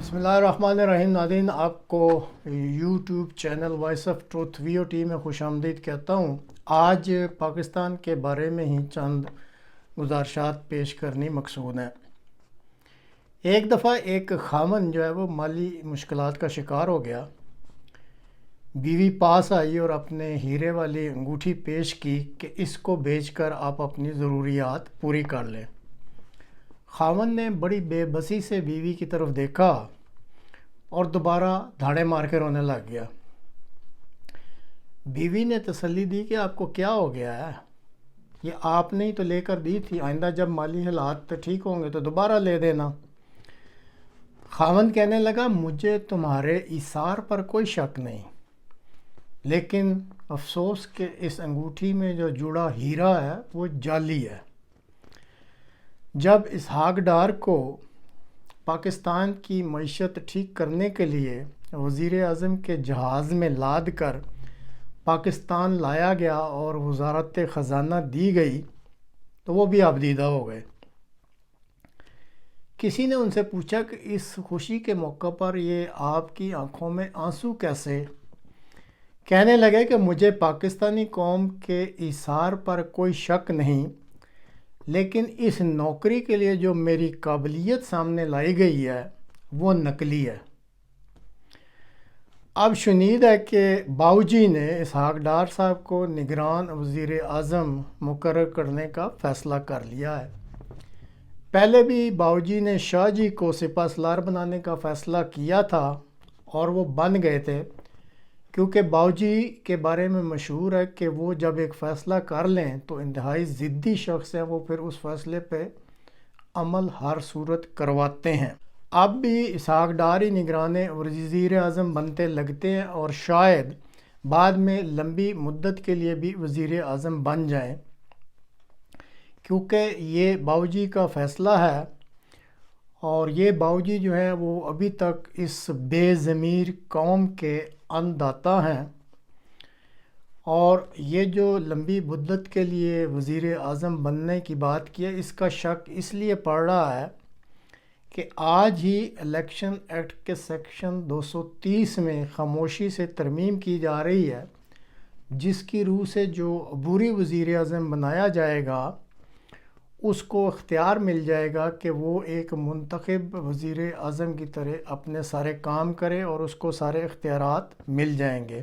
بسم اللہ الرحمن الرحیم۔ ناظرین، آپ کو YouTube channel voice of truth V O T میں خوش آمدید کہتا ہوں۔ آج پاکستان کے بارے میں ہی چند گزارشات پیش کرنی مقصود ہیں۔ ایک دفعہ ایک خاوند جو ہے وہ مالی مشکلات کا شکار ہو گیا۔ بیوی پاس آئی اور اپنے ہیرے والی انگوٹھی پیش کی کہ اس کو بیچ کر آپ اپنی ضروریات پوری کر لیں۔ خاوند نے بڑی بے بسی سے بیوی کی طرف دیکھا اور دوبارہ دھاڑے مار کے رونے لگ گیا۔ بیوی نے تسلی دی کہ آپ کو کیا ہو گیا ہے، یہ آپ نے ہی تو لے کر دی تھی، آئندہ جب مالی حالات ٹھیک ہوں گے تو دوبارہ لے دینا۔ خاوند کہنے لگا، مجھے تمہارے ایثار پر کوئی شک نہیں، لیکن افسوس کہ اس انگوٹھی میں جو جڑا ہیرا ہے وہ جعلی ہے۔ جب اسحاق ڈار کو پاکستان کی معیشت ٹھیک کرنے کے لیے وزیر اعظم کے جہاز میں لاد کر پاکستان لایا گیا اور وزارت خزانہ دی گئی تو وہ بھی آبدیدہ ہو گئے۔ کسی نے ان سے پوچھا کہ اس خوشی کے موقع پر یہ آپ کی آنکھوں میں آنسو کیسے؟ کہنے لگے کہ مجھے پاکستانی قوم کے ایثار پر کوئی شک نہیں، لیکن اس نوکری کے لیے جو میری قابلیت سامنے لائی گئی ہے وہ نقلی ہے۔ اب شنید ہے کہ باؤجی نے اسحاق ڈار صاحب کو نگران وزیر اعظم مقرر کرنے کا فیصلہ کر لیا ہے۔ پہلے بھی باؤجی نے شاہ جی کو سپہ سالار بنانے کا فیصلہ کیا تھا اور وہ بن گئے تھے، کیونکہ باؤجی کے بارے میں مشہور ہے کہ وہ جب ایک فیصلہ کر لیں تو انتہائی ضدی شخص ہیں، وہ پھر اس فیصلے پہ عمل ہر صورت کرواتے ہیں۔ اب بھی اسحاق ڈار ہی نگران وزیر اعظم بنتے لگتے ہیں اور شاید بعد میں لمبی مدت کے لیے بھی وزیر اعظم بن جائیں، کیونکہ یہ باؤجی کا فیصلہ ہے اور یہ باؤجی جو ہیں وہ ابھی تک اس بے ضمیر قوم کے انداتا ہیں، اور یہ جو لمبی مدت کے لیے وزیر اعظم بننے کی بات کی ہے، اس کا شک اس لیے پڑ رہا ہے کہ آج ہی الیکشن ایکٹ کے سیکشن 230 میں خاموشی سے ترمیم کی جا رہی ہے، جس کی روح سے جو عبوری وزیر اعظم بنایا جائے گا اس کو اختیار مل جائے گا کہ وہ ایک منتخب وزیر اعظم کی طرح اپنے سارے کام کرے اور اس کو سارے اختیارات مل جائیں گے۔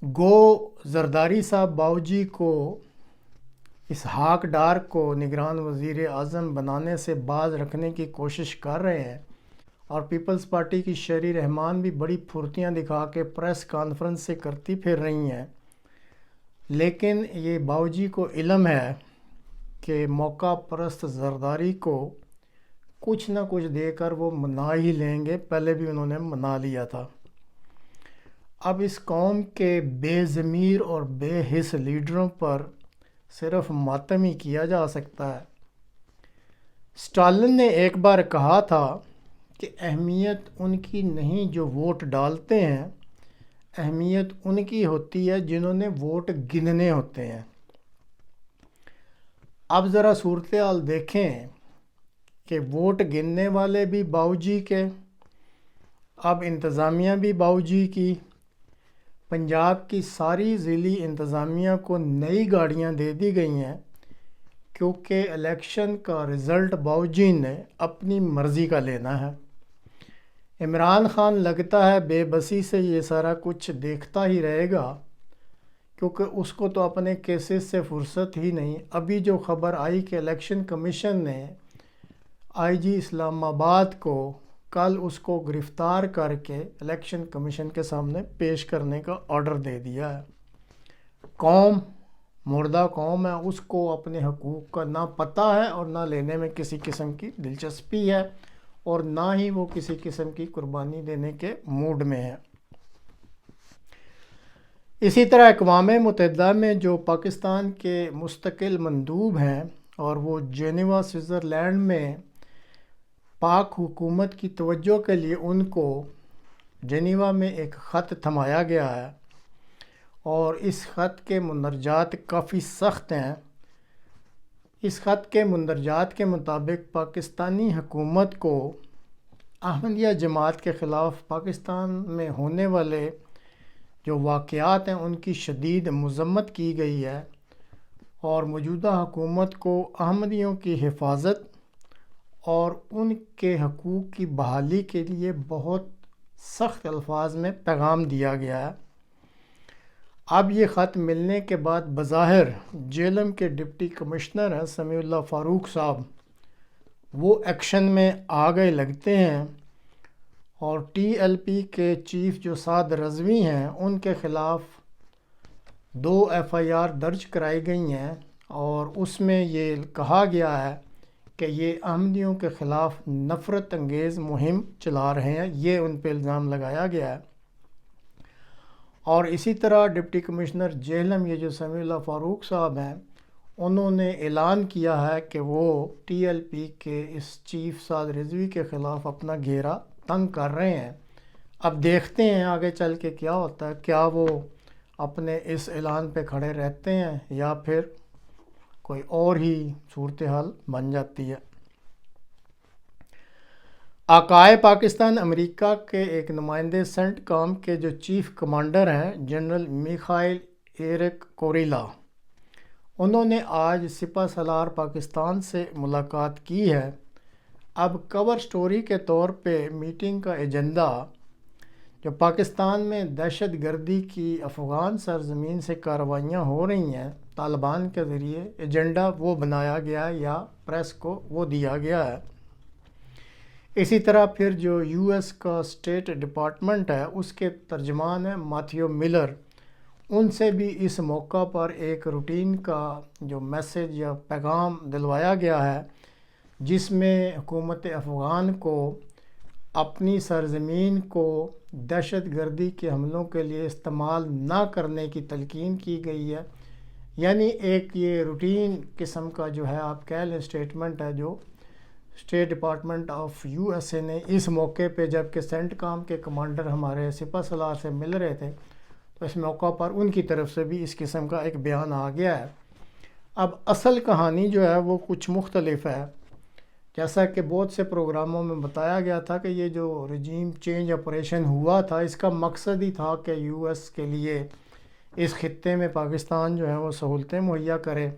گو زرداری صاحب باؤجی کو اسحاق ڈار کو نگران وزیر اعظم بنانے سے باز رکھنے کی کوشش کر رہے ہیں، اور پیپلز پارٹی کی شہری رحمان بھی بڑی پھرتیاں دکھا کے پریس کانفرنس سے کرتی پھر رہی ہیں، لیکن یہ باؤجی کو علم ہے کہ موقع پرست زرداری کو کچھ نہ کچھ دے کر وہ منا ہی لیں گے، پہلے بھی انہوں نے منا لیا تھا۔ اب اس قوم کے بے ضمیر اور بے حس لیڈروں پر صرف ماتم ہی کیا جا سکتا ہے۔ اسٹالن نے ایک بار کہا تھا کہ اہمیت ان کی نہیں جو ووٹ ڈالتے ہیں، اہمیت ان کی ہوتی ہے جنہوں نے ووٹ گننے ہوتے ہیں۔ اب ذرا صورتحال دیکھیں کہ ووٹ گننے والے بھی باؤجی کے، اب انتظامیہ بھی باؤجی کی۔ پنجاب کی ساری ضلعی انتظامیہ کو نئی گاڑیاں دے دی گئی ہیں، کیونکہ الیکشن کا رزلٹ باؤجی نے اپنی مرضی کا لینا ہے۔ عمران خان لگتا ہے بے بسی سے یہ سارا کچھ دیکھتا ہی رہے گا، کیونکہ اس کو تو اپنے کیسز سے فرصت ہی نہیں۔ ابھی جو خبر آئی کہ الیکشن کمیشن نے آئی جی اسلام آباد کو کل اس کو گرفتار کر کے الیکشن کمیشن کے سامنے پیش کرنے کا آرڈر دے دیا ہے۔ قوم مردہ قوم ہے، اس کو اپنے حقوق کا نہ پتہ ہے اور نہ لینے میں کسی قسم کی دلچسپی ہے، اور نہ ہی وہ کسی قسم کی قربانی دینے کے موڈ میں ہے۔ اسی طرح اقوام متحدہ میں جو پاکستان کے مستقل مندوب ہیں، اور وہ جنیوا سوئٹزرلینڈ میں پاک حکومت کی توجہ کے لیے ان کو جنیوا میں ایک خط تھمایا گیا ہے، اور اس خط کے مندرجات کافی سخت ہیں۔ اس خط کے مندرجات کے مطابق پاکستانی حکومت کو احمدیہ جماعت کے خلاف پاکستان میں ہونے والے جو واقعات ہیں ان کی شدید مذمت کی گئی ہے، اور موجودہ حکومت کو احمدیوں کی حفاظت اور ان کے حقوق کی بحالی کے لیے بہت سخت الفاظ میں پیغام دیا گیا ہے۔ اب یہ خط ملنے کے بعد بظاہر جیلم کے ڈپٹی کمشنر ہیں سمیع اللہ فاروق صاحب، وہ ایکشن میں آ گئے لگتے ہیں، اور ٹی ایل پی کے چیف جو سعد رضوی ہیں ان کے خلاف 2 ایف آئی آر درج کرائی گئی ہیں، اور اس میں یہ کہا گیا ہے کہ یہ احمدیوں کے خلاف نفرت انگیز مہم چلا رہے ہیں، یہ ان پہ الزام لگایا گیا ہے۔ اور اسی طرح ڈپٹی کمشنر جہلم یہ جو سمیع اللہ فاروق صاحب ہیں، انہوں نے اعلان کیا ہے کہ وہ ٹی ایل پی کے اس چیف سعد رضوی کے خلاف اپنا گھیرا تنگ کر رہے ہیں۔ اب دیکھتے ہیں آگے چل کے کیا ہوتا ہے، کیا وہ اپنے اس اعلان پہ کھڑے رہتے ہیں یا پھر کوئی اور ہی صورتحال بن جاتی ہے۔ آقائے پاکستان امریکہ کے ایک نمائندے سینٹ کام کے جو چیف کمانڈر ہیں جنرل میخائل ایرک کوریلا، انہوں نے آج سپہ سالار پاکستان سے ملاقات کی ہے۔ اب کور سٹوری کے طور پہ میٹنگ کا ایجنڈا جو پاکستان میں دہشت گردی کی افغان سرزمین سے کارروائیاں ہو رہی ہیں طالبان کے ذریعے، ایجنڈا وہ بنایا گیا ہے یا پریس کو وہ دیا گیا ہے۔ اسی طرح پھر جو یو ایس کا اسٹیٹ ڈپارٹمنٹ ہے اس کے ترجمان ہیں ماتھیو ملر، ان سے بھی اس موقع پر ایک روٹین کا جو میسج یا پیغام دلوایا گیا ہے، جس میں حکومت افغان کو اپنی سرزمین کو دہشت گردی کے حملوں کے لیے استعمال نہ کرنے کی تلقین کی گئی ہے۔ یعنی ایک یہ روٹین قسم کا جو ہے آپ کہہ لیں اسٹیٹمنٹ ہے جو state department of U S A نے اس موقع پہ، جب کہ سینٹ کام کے کمانڈر ہمارے سپہ سالار سے مل رہے تھے، تو اس موقع پر ان کی طرف سے بھی اس قسم کا ایک بیان آ گیا ہے۔ اب اصل کہانی جو ہے وہ کچھ مختلف ہے۔ جیسا کہ بہت سے پروگراموں میں بتایا گیا تھا کہ یہ جو رجیم چینج آپریشن ہوا تھا اس کا مقصد ہی تھا کہ یو ایس کے لیے اس خطے میں پاکستان جو ہے وہ سہولتیں مہیا کرے،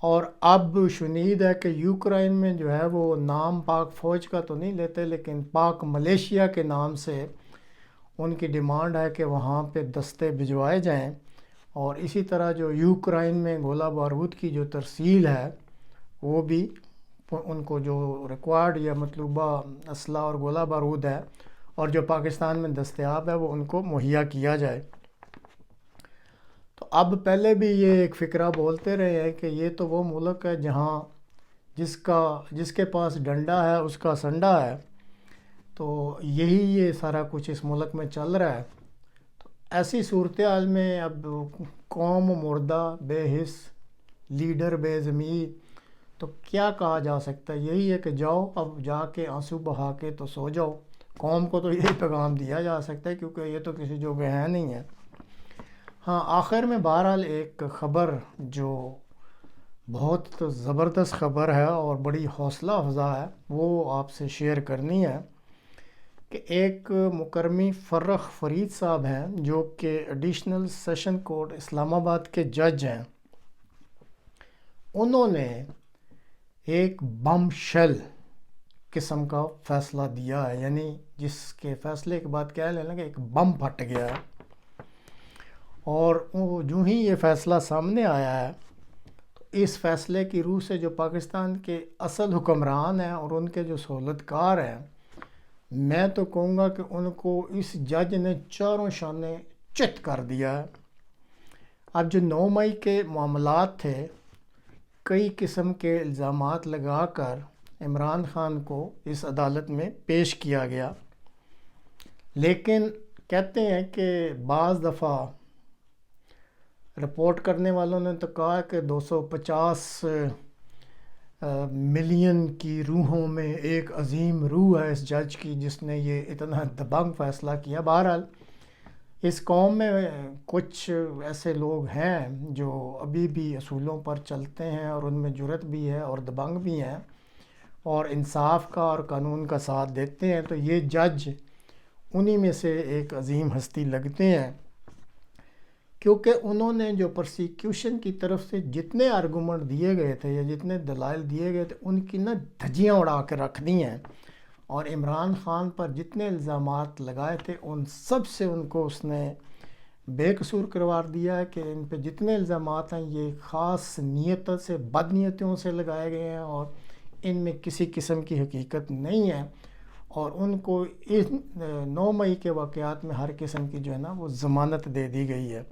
اور اب شنید ہے کہ یوکرائن میں جو ہے وہ نام پاک فوج کا تو نہیں لیتے، لیکن پاک ملیشیا کے نام سے ان کی ڈیمانڈ ہے کہ وہاں پہ دستے بھجوائے جائیں، اور اسی طرح جو یوکرائن میں گولہ بارود کی جو ترسیل ہے وہ بھی ان کو جو ریکوائرڈ یا مطلوبہ اسلحہ اور گولہ بارود ہے اور جو پاکستان میں دستیاب ہے وہ ان کو مہیا کیا جائے۔ تو اب پہلے بھی یہ ایک فقرہ بولتے رہے ہیں کہ یہ تو وہ ملک ہے جہاں جس کے پاس ڈنڈا ہے اس کا سنڈا ہے، تو یہی یہ سارا کچھ اس ملک میں چل رہا ہے۔ تو ایسی صورتحال میں اب قوم مردہ بے حس، لیڈر بے ضمیر، تو کیا کہا جا سکتا ہے؟ یہی ہے کہ جاؤ اب جا کے آنسو بہا کے تو سو جاؤ۔ قوم کو تو یہی پیغام دیا جا سکتا ہے، کیونکہ یہ تو کسی جو ہے نہیں ہے۔ ہاں، آخر میں بہرحال ایک خبر جو بہت زبردست خبر ہے اور بڑی حوصلہ افزا ہے وہ آپ سے شیئر کرنی ہے کہ ایک مکرمی فرخ فرید صاحب ہیں جو کہ ایڈیشنل سیشن کورٹ اسلام آباد کے جج ہیں، انہوں نے ایک بم شل قسم کا فیصلہ دیا ہے، یعنی جس کے فیصلے کے بعد کہہ لینا کہ ایک بم پھٹ گیا ہے۔ اور جو ہی یہ فیصلہ سامنے آیا ہے تو اس فیصلے کی روح سے جو پاکستان کے اصل حکمران ہیں اور ان کے جو سہولت کار ہیں، میں تو کہوں گا کہ ان کو اس جج نے چاروں شانے چت کر دیا ہے۔ اب جو 9 مئی کے معاملات تھے، کئی قسم کے الزامات لگا کر عمران خان کو اس عدالت میں پیش کیا گیا، لیکن کہتے ہیں کہ بعض دفعہ رپورٹ کرنے والوں نے تو کہا کہ 250 ملین کی روحوں میں ایک عظیم روح ہے اس جج کی جس نے یہ اتنا دبنگ فیصلہ کیا۔ بہرحال اس قوم میں کچھ ایسے لوگ ہیں جو ابھی بھی اصولوں پر چلتے ہیں اور ان میں جرت بھی ہے اور دبنگ بھی ہیں، اور انصاف کا اور قانون کا ساتھ دیتے ہیں، تو یہ جج انہی میں سے ایک عظیم ہستی لگتے ہیں، کیونکہ انہوں نے جو پرسیکیوشن کی طرف سے جتنے آرگومنٹ دیے گئے تھے یا جتنے دلائل دیے گئے تھے ان کی نا دھجیاں اڑا کے رکھ دی ہیں، اور عمران خان پر جتنے الزامات لگائے تھے ان سب سے ان کو اس نے بے قصور قرار دیا ہے کہ ان پہ جتنے الزامات ہیں یہ خاص نیت سے، بد نیتوں سے لگائے گئے ہیں اور ان میں کسی قسم کی حقیقت نہیں ہے، اور ان کو اس 9 مئی کے واقعات میں ہر قسم کی جو ہے نا وہ ضمانت دے دی گئی ہے۔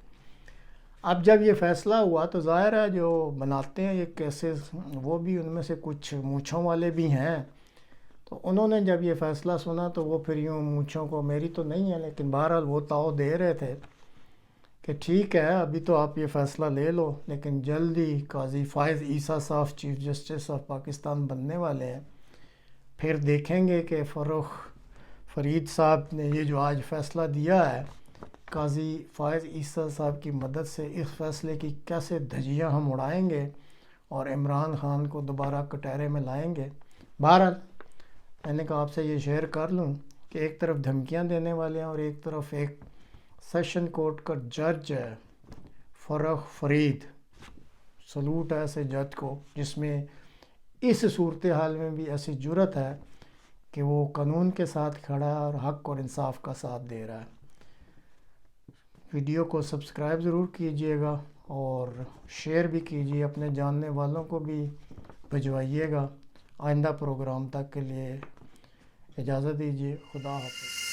اب جب یہ فیصلہ ہوا تو ظاہر ہے جو بناتے ہیں یہ کیسز وہ بھی ان میں سے کچھ مونچھوں والے بھی ہیں، تو انہوں نے جب یہ فیصلہ سنا تو وہ پھر یوں مونچھوں کو، میری تو نہیں ہے لیکن بہرحال وہ تاؤ دے رہے تھے کہ ٹھیک ہے ابھی تو آپ یہ فیصلہ لے لو، لیکن جلدی قاضی فائز عیسیٰ صاحب چیف جسٹس آف پاکستان بننے والے ہیں، پھر دیکھیں گے کہ فروخ فرید صاحب نے یہ جو آج فیصلہ دیا ہے قاضی فائز عیسیٰ صاحب کی مدد سے، اس فیصلے کی کیسے دھجیاں ہم اڑائیں گے اور عمران خان کو دوبارہ کٹہرے میں لائیں گے۔ بہرحال میں نے کہا آپ سے یہ شیئر کر لوں کہ ایک طرف دھمکیاں دینے والے ہیں اور ایک طرف ایک سیشن کورٹ کا جج ہے فروخ فرید، سلوٹ ہے ایسے جج کو جس میں اس صورتحال میں بھی ایسی جرت ہے کہ وہ قانون کے ساتھ کھڑا ہے اور حق اور انصاف کا ساتھ دے رہا ہے۔ ویڈیو کو سبسکرائب ضرور کیجئے گا اور شیئر بھی کیجئے، اپنے جاننے والوں کو بھی بھجوائیے گا۔ آئندہ پروگرام تک کے لیے اجازت دیجیے، خدا حافظ۔